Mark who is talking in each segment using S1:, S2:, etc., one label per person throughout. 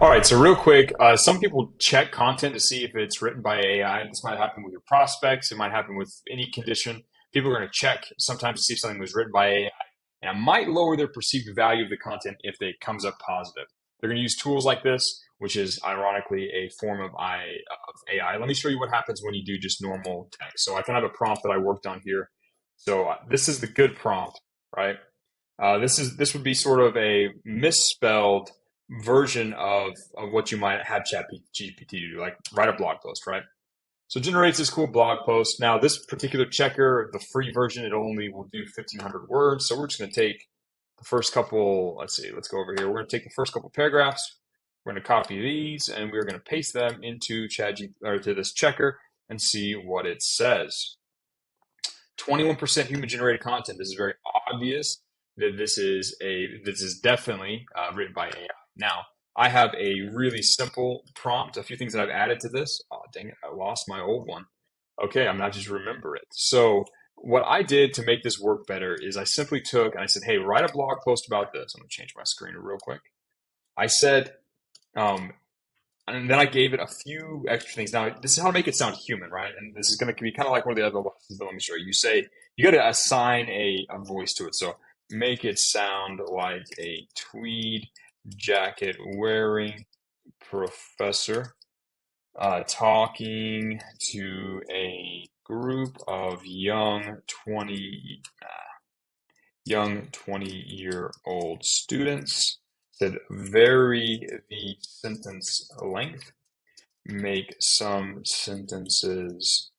S1: All right, so real quick, some people check content to see if it's written by AI. This might happen with your prospects. It might happen with any condition. People are going to check sometimes to see if something was written by AI, and it might lower their perceived value of the content if it comes up positive. They're going to use tools like this, which is ironically a form of AI. Let me show you what happens when you do just normal text. So I can have a prompt that I worked on here. So this is the good prompt, right? This would be sort of a misspelled version of what you might have ChatGPT do, like write a blog post, right? So it generates this cool blog post. Now, this particular checker, the free version, it only will do 1,500 words. So we're just going to take the first couple. Let's see. Let's go over here. We're going to take the first couple paragraphs. We're going to copy these, and we're going to paste them into ChatGPT or to this checker and see what it says. 21% human-generated content. This is very obvious that this is definitely written by AI. Now, I have a really simple prompt, a few things that I've added to this. Oh, dang it, I lost my old one. Okay, I'm not just remember it. So what I did to make this work better is I simply took and I said, hey, write a blog post about this. I'm gonna change my screen real quick. I said, and then I gave it a few extra things. Now, this is how to make it sound human, right? And this is going to be kind of like one of the other lessons, but let me show you. You say, you got to assign a voice to it. So make it sound like a tweed jacket wearing professor talking to a group of young 20-year-old students. Said vary the sentence length, make some sentences,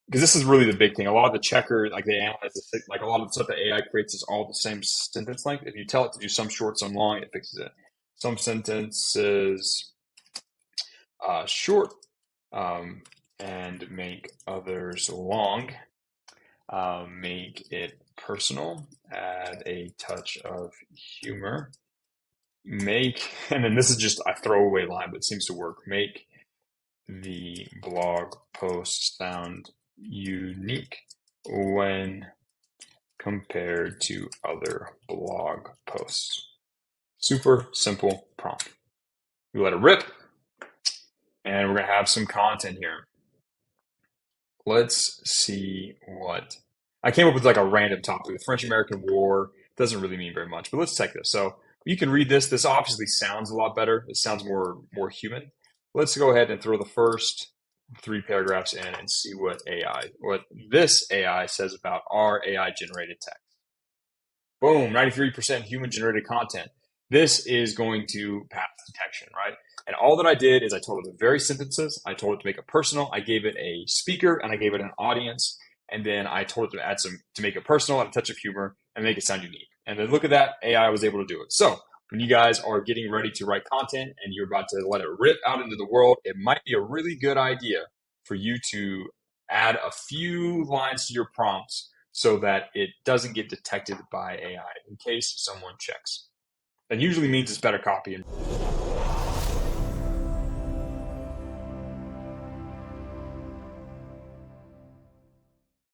S1: because this is really the big thing. A lot of the checker, like they analyze this, like a lot of the stuff that AI creates is all the same sentence length. If you tell it to do some short, some long, it fixes it. Some sentences short, and make others long. Make it personal, add a touch of humor. And then this is just a throwaway line, but it seems to work. Make the blog post sound unique when compared to other blog posts. Super simple prompt. We let it rip, and we're going to have some content here. Let's see what I came up with, like a random topic. The French-American War doesn't really mean very much, but let's check this. So you can read this. This obviously sounds a lot better. It sounds more human. Let's go ahead and throw the first 3 paragraphs in and see what this AI says about our AI generated text. Boom, 93% human generated content. This is going to pass detection, right? And all that I did is I told it the very sentences. I told it to make it personal. I gave it a speaker and I gave it an audience. And then I told it to add to make it personal, add a touch of humor, and make it sound unique. And then look at that, AI was able to do it. So when you guys are getting ready to write content and you're about to let it rip out into the world, it might be a really good idea for you to add a few lines to your prompts so that it doesn't get detected by AI in case someone checks. That usually means it's better copy.